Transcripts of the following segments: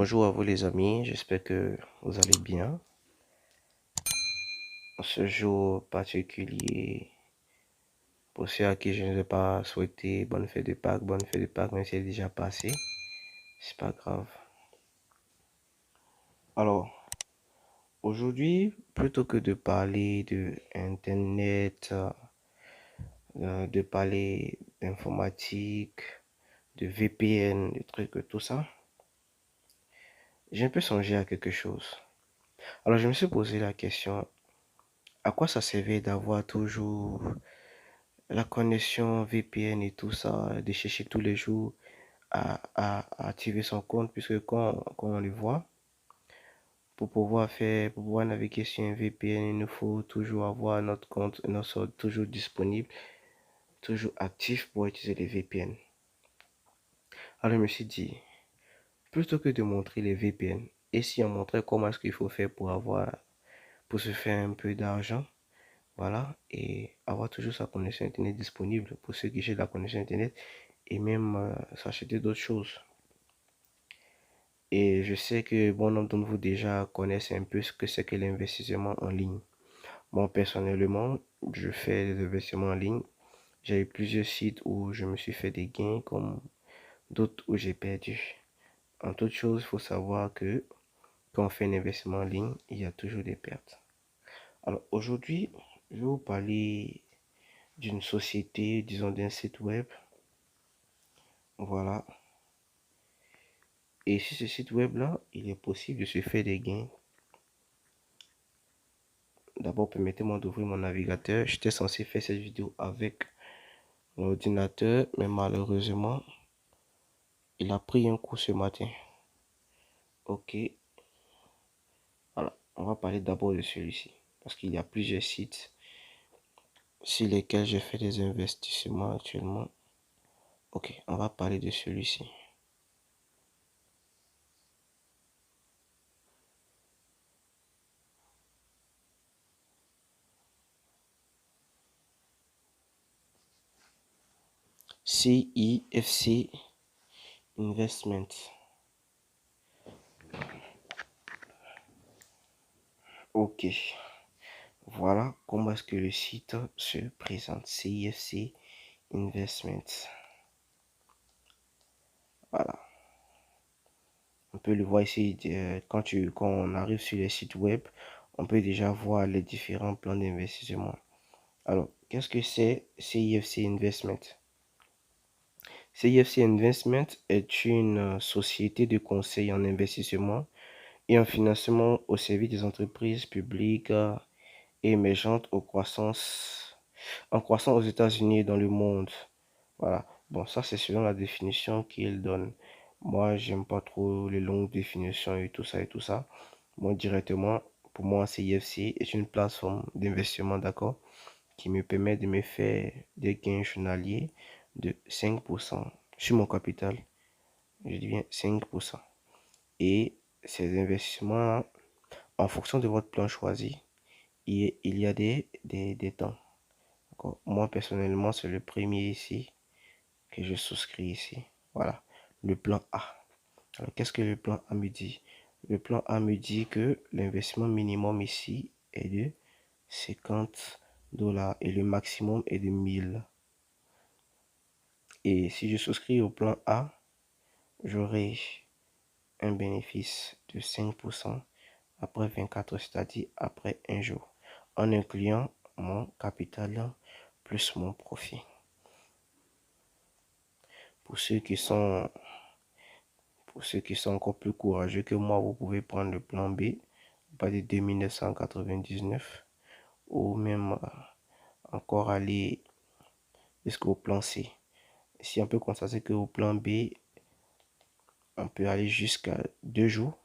Bonjour à vous les amis, j'espère que vous allez bien. En ce jour particulier, pour ceux à qui je ne vais pas souhaiter bonne fête de Pâques, même si elle est déjà passée, c'est pas grave. Alors, aujourd'hui, plutôt que de parler de Internet, de parler d'informatique, de VPN, de trucs, tout ça, j'ai un peu songé à quelque chose. Alors, je me suis posé la question, à quoi ça servait d'avoir toujours la connexion VPN et tout ça, de chercher tous les jours à activer son compte, puisque quand on le voit, pour pouvoir naviguer sur un VPN, il nous faut toujours avoir notre compte, notre toujours disponible, toujours actif pour utiliser les VPN. Alors je me suis dit, plutôt que de montrer les VPN, et si on montrait comment est-ce qu'il faut faire pour se faire un peu d'argent, voilà, et avoir toujours sa connexion Internet disponible pour ceux qui cherchent la connexion Internet et même s'acheter d'autres choses. Et je sais que bon nombre d'entre vous déjà connaissent un peu ce que c'est que l'investissement en ligne. Moi, personnellement, je fais des investissements en ligne. J'ai eu plusieurs sites où je me suis fait des gains, comme d'autres où j'ai perdu. En toute chose, il faut savoir que quand on fait un investissement en ligne, il y a toujours des pertes. Alors aujourd'hui, je vais vous parler d'une société, disons d'un site web. Voilà. Et sur ce site web-là, il est possible de se faire des gains. D'abord, permettez-moi d'ouvrir mon navigateur. J'étais censé faire cette vidéo avec l'ordinateur, mais malheureusement, il a pris un coup ce matin. Ok, voilà. On va parler d'abord de celui-ci. Parce qu'il y a plusieurs sites sur lesquels je fais des investissements actuellement. Ok, on va parler de celui-ci. CIFC Investment. Ok, voilà comment est-ce que le site se présente. CIFC Investment. Voilà. On peut le voir ici, quand on arrive sur les sites web, on peut déjà voir les différents plans d'investissement. Alors, qu'est-ce que c'est CIFC Investment? CIFC Investment est une société de conseil en investissement et en financement au service des entreprises publiques et émergentes en croissance aux États-Unis et dans le monde. Voilà. Bon, ça, c'est selon la définition qu'il donne. Moi, j'aime pas trop les longues définitions et tout ça et tout ça. Moi, directement, pour moi, CIFC est une plateforme d'investissement, d'accord, qui me permet de me faire des gains journaliers de 5% sur mon capital. Je dis bien 5%. Et ces investissements, en fonction de votre plan choisi, il y a des temps. Moi, personnellement, c'est le premier ici que je souscris ici. Voilà, le plan A. Alors, qu'est-ce que le plan A me dit? Le plan A me dit que l'investissement minimum ici est de 50 dollars et le maximum est de 1000. Et si je souscris au plan A, j'aurai un bénéfice de 5% après 24 heures, c'est-à-dire après un jour, en incluant mon capital plus mon profit. Pour ceux qui sont Pour ceux qui sont encore plus courageux que moi, vous pouvez prendre le plan B, pas de 2999, ou même encore aller jusqu'au plan C. Si on peut constater qu'au plan B, on peut aller jusqu'à 2 jours,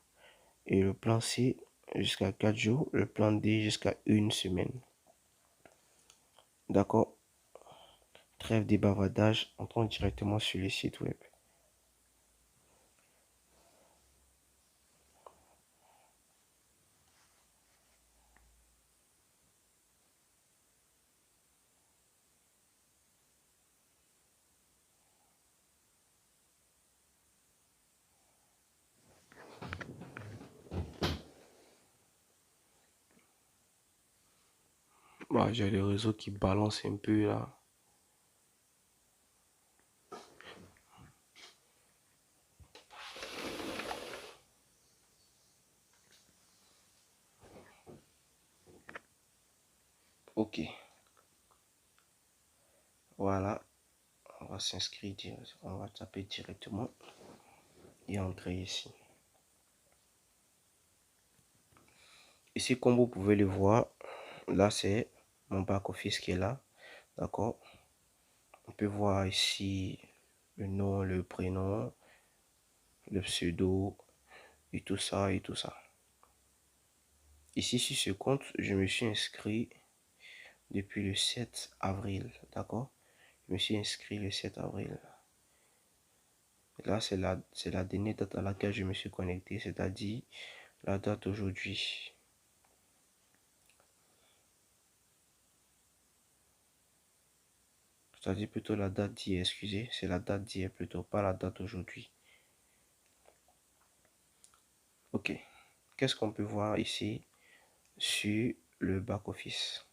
et le plan C jusqu'à 4 jours, le plan D jusqu'à une semaine. D'accord? Trêve des bavardages, entrons directement sur le site web. J'ai le réseau qui balance un peu là. Ok, voilà. On va s'inscrire, on va taper directement et entrer ici. Ici, comme vous pouvez le voir, là c'est mon back office qui est là. D'accord. On peut voir ici le nom, le prénom, le pseudo et tout ça et tout ça. Ici, sur ce compte, je me suis inscrit depuis le 7 avril. D'accord. Je me suis inscrit le 7 avril. Là, c'est la dernière date à laquelle je me suis connecté, c'est-à-dire la date d'aujourd'hui. C'est-à-dire plutôt la date d'hier, excusez, c'est la date d'hier plutôt, pas la date d'aujourd'hui. Ok, qu'est-ce qu'on peut voir ici sur le back-office?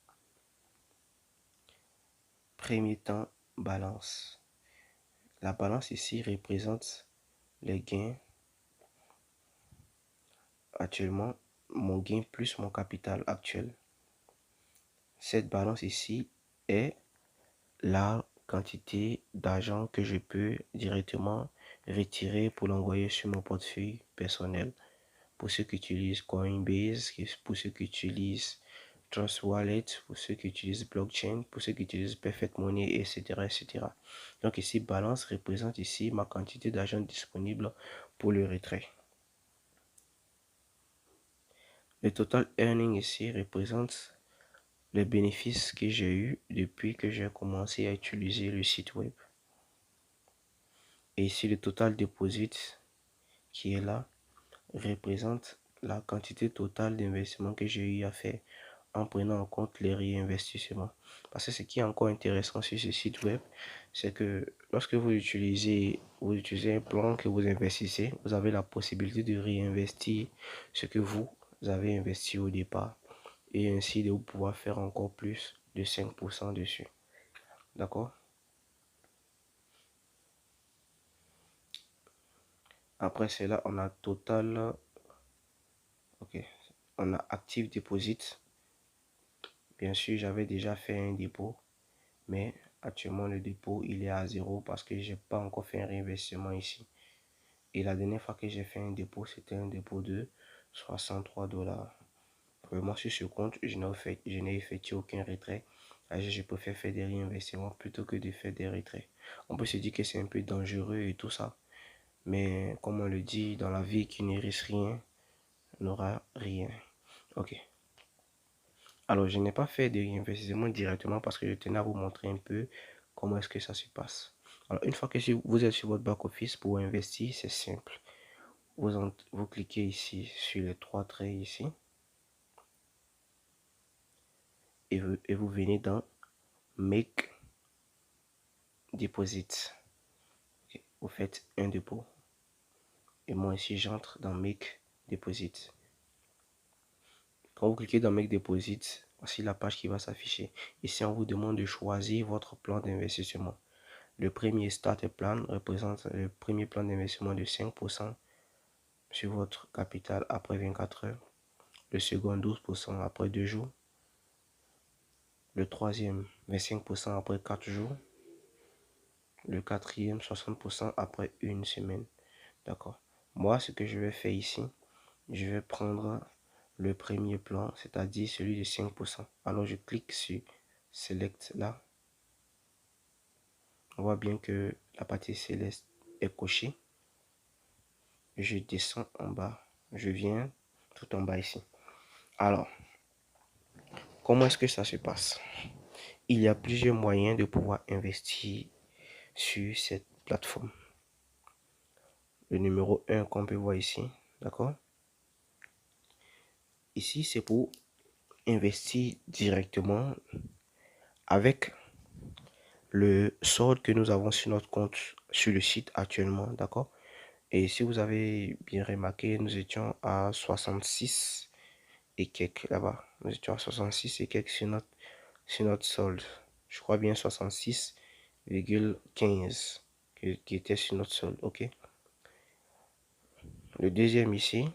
Premier temps, balance. La balance ici représente les gains actuellement, mon gain plus mon capital actuel. Cette balance ici est la quantité d'argent que je peux directement retirer pour l'envoyer sur mon portefeuille personnel. Pour ceux qui utilisent Coinbase, pour ceux qui utilisent Trust Wallet, pour ceux qui utilisent blockchain, pour ceux qui utilisent Perfect Money, etc., etc. Donc ici, balance représente ici ma quantité d'argent disponible pour le retrait. Le total earning ici représente les bénéfices que j'ai eu depuis que j'ai commencé à utiliser le site web. Et ici, le total deposit qui est là représente la quantité totale d'investissement que j'ai eu à faire en prenant en compte les réinvestissements. Parce que ce qui est encore intéressant sur ce site web, c'est que lorsque vous utilisez un plan que vous investissez, vous avez la possibilité de réinvestir ce que vous avez investi au départ et ainsi de pouvoir faire encore plus de 5% dessus. D'accord? Après cela, on a total. Ok. On a active deposit. Bien sûr, j'avais déjà fait un dépôt, mais actuellement le dépôt il est à 0 parce que j'ai pas encore fait un réinvestissement ici. Et la dernière fois que j'ai fait un dépôt, c'était un dépôt de 63 $. Vraiment sur ce compte, je n'ai effectué aucun retrait. Je préfère faire des réinvestissements plutôt que de faire des retraits. On peut se dire que c'est un peu dangereux et tout ça. Mais comme on le dit, dans la vie, qui ne risque rien, n'aura rien. Ok. Alors, je n'ai pas fait de réinvestissement directement parce que je tenais à vous montrer un peu comment est-ce que ça se passe. Alors, une fois que vous êtes sur votre back-office pour investir, c'est simple. Vous cliquez ici sur les trois traits ici et vous venez dans Make Deposit. Okay. Vous faites un dépôt. Et moi ici, j'entre dans Make Deposit. Quand vous cliquez dans Make Deposit, voici la page qui va s'afficher. Ici, on vous demande de choisir votre plan d'investissement. Le premier Starter Plan représente le premier plan d'investissement de 5% sur votre capital après 24 heures. Le second, 12% après 2 jours. Le troisième, 25% après 4 jours. Le quatrième, 60% après une semaine. D'accord. Moi, ce que je vais faire ici, je vais prendre le premier plan, c'est-à-dire celui de 5%. Alors, je clique sur Select là. On voit bien que la partie céleste est cochée. Je descends en bas. Je viens tout en bas ici. Alors, comment est-ce que ça se passe? Il y a plusieurs moyens de pouvoir investir sur cette plateforme. Le numéro 1 qu'on peut voir ici, d'accord? Ici, c'est pour investir directement avec le solde que nous avons sur notre compte sur le site actuellement, d'accord? Et si vous avez bien remarqué, nous étions à 66 et quelques là-bas. Nous étions à 66 et quelques sur notre sur notre solde. Je crois bien 66,15 qui était sur notre solde. OK. Le deuxième ici,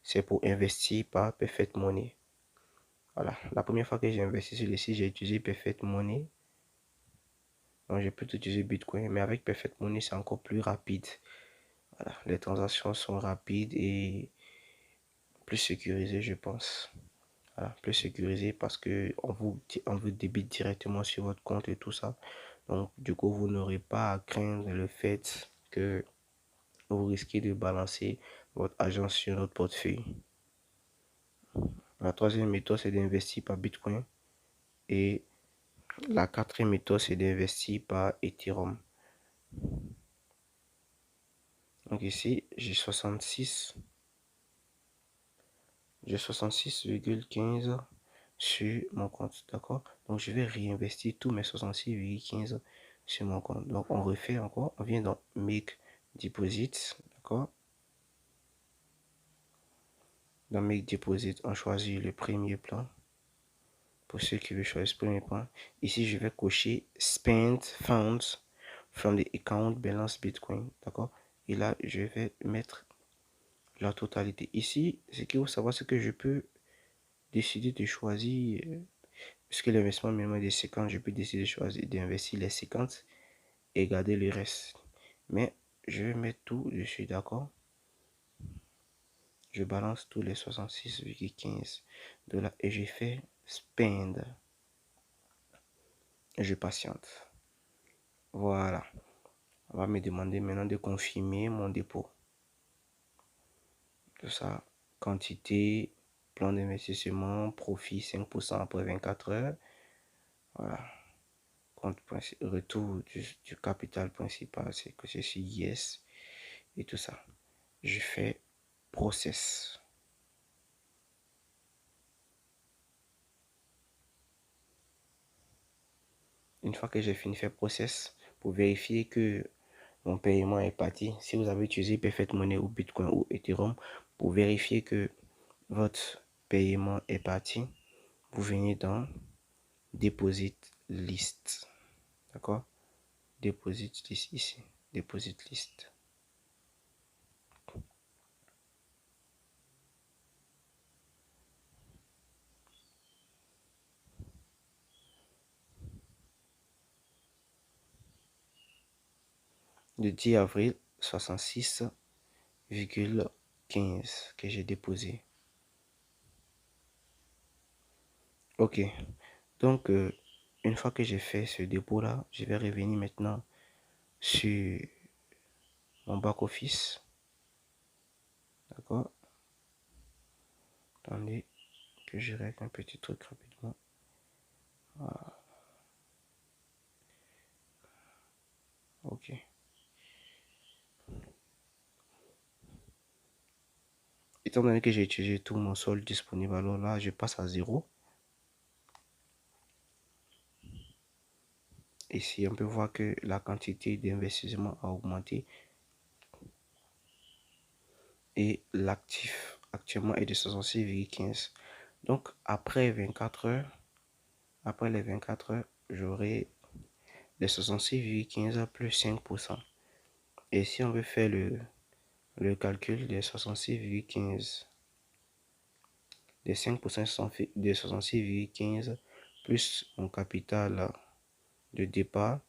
c'est pour investir par Perfect Money. Voilà. La première fois que j'ai investi sur le site, j'ai utilisé Perfect Money. Donc, j'ai pu utiliser Bitcoin. Mais avec Perfect Money, c'est encore plus rapide. Voilà. Les transactions sont rapides et plus sécurisées, je pense. Voilà, plus sécurisé parce que on vous débite directement sur votre compte et tout ça. Donc, du coup, vous n'aurez pas à craindre le fait que vous risquez de balancer votre argent sur notre portefeuille. La troisième méthode, c'est d'investir par Bitcoin. Et la quatrième méthode, c'est d'investir par Ethereum. Donc ici, j'ai 66,15 sur mon compte, d'accord? Donc je vais réinvestir tous mes 66,15 sur mon compte. Donc on refait encore, on vient dans Make Deposit, d'accord? Dans Make Deposit, on choisit le premier plan. Pour ceux qui veulent choisir le premier plan, ici je vais cocher Spend Funds from the account balance Bitcoin, d'accord? Et là je vais mettre la totalité. Ici, ce qu'il faut savoir, c'est que je peux décider de choisir, puisque l'investissement minimum est de 50, je peux décider de choisir d'investir les 50 et garder le reste. Mais je vais mettre tout dessus, d'accord? Je balance tous les 66,15 $ et je fais spend. Et je patiente. Voilà. On va me demander maintenant de confirmer mon dépôt. Tout ça, quantité, plan d'investissement, profit 5% après 24 heures. Voilà. Compte retour du capital principal, c'est que c'est sur yes et tout ça. Je fais process. Une fois que j'ai fini de faire process, pour vérifier que mon paiement est parti, si vous avez utilisé Perfect Money ou Bitcoin ou Ethereum, pour vérifier que votre paiement est parti, vous venez dans Deposit List. D'accord? Deposit List ici. Deposit List. Le 10 avril, 66,15 que j'ai déposé. Ok. Donc, une fois que j'ai fait ce dépôt-là, je vais revenir maintenant sur mon back-office. D'accord? Attendez que je règle un petit truc rapidement. Voilà. Ok. Étant donné que j'ai utilisé tout mon solde disponible, alors là, je passe à 0. Ici, on peut voir que la quantité d'investissement a augmenté et l'actif actuellement est de 66,15. Donc, après 24 heures, après les 24 heures, j'aurai les 66,15 plus 5%. Et si on veut faire le calcul des 66,15, des 5% de 66,15 plus mon capital de départ,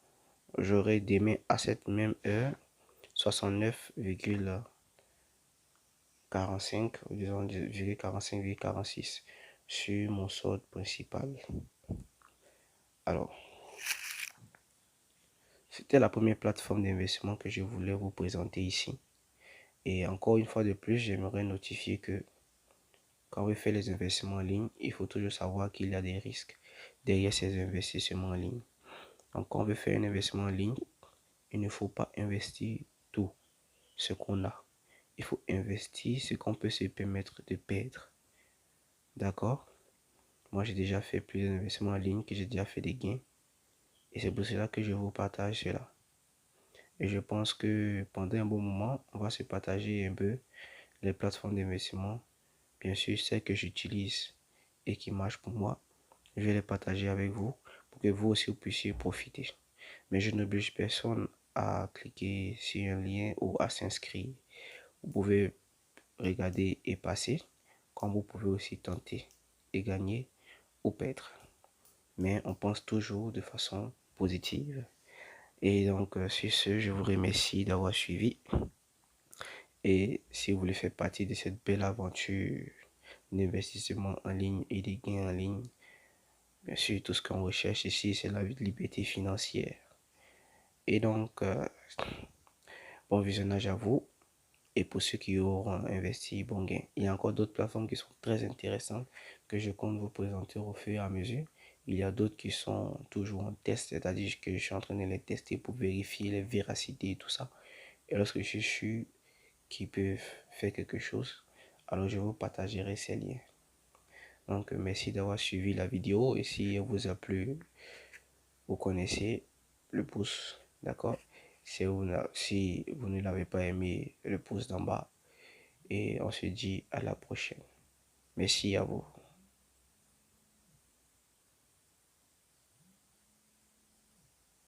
j'aurai demain à cette même heure 69,45 ou disons 45,46 sur mon solde principal. Alors, c'était la première plateforme d'investissement que je voulais vous présenter ici. Et encore une fois de plus, j'aimerais notifier que quand vous faites les investissements en ligne, il faut toujours savoir qu'il y a des risques derrière ces investissements en ligne. Donc, quand on veut faire un investissement en ligne, il ne faut pas investir tout ce qu'on a. Il faut investir ce qu'on peut se permettre de perdre. D'accord? Moi, j'ai déjà fait plusieurs investissements en ligne, que j'ai déjà fait des gains. Et c'est pour cela que je vous partage cela. Et je pense que pendant un bon moment, on va se partager un peu les plateformes d'investissement. Bien sûr, celles que j'utilise et qui marchent pour moi. je vais les partager avec vous pour que vous aussi vous puissiez profiter. Mais je n'oblige personne à cliquer sur un lien ou à s'inscrire. Vous pouvez regarder et passer, comme vous pouvez aussi tenter et gagner ou perdre. Mais on pense toujours de façon positive. Et donc, sur ce, je vous remercie d'avoir suivi. Et si vous voulez faire partie de cette belle aventure d'investissement en ligne et des gains en ligne, bien sûr, tout ce qu'on recherche ici, c'est la liberté financière. Et donc, bon visionnage à vous. Et pour ceux qui auront investi, bon gain. Il y a encore d'autres plateformes qui sont très intéressantes que je compte vous présenter au fur et à mesure. Il y a d'autres qui sont toujours en test, c'est-à-dire que je suis en train de les tester pour vérifier les véracités et tout ça. Et lorsque je suis sûr qu'ils peuvent faire quelque chose, alors je vous partagerai ces liens. Donc, merci d'avoir suivi la vidéo et si elle vous a plu, vous connaissez le pouce, d'accord? Si vous ne l'avez pas aimé, le pouce d'en bas. Et on se dit à la prochaine. Merci à vous.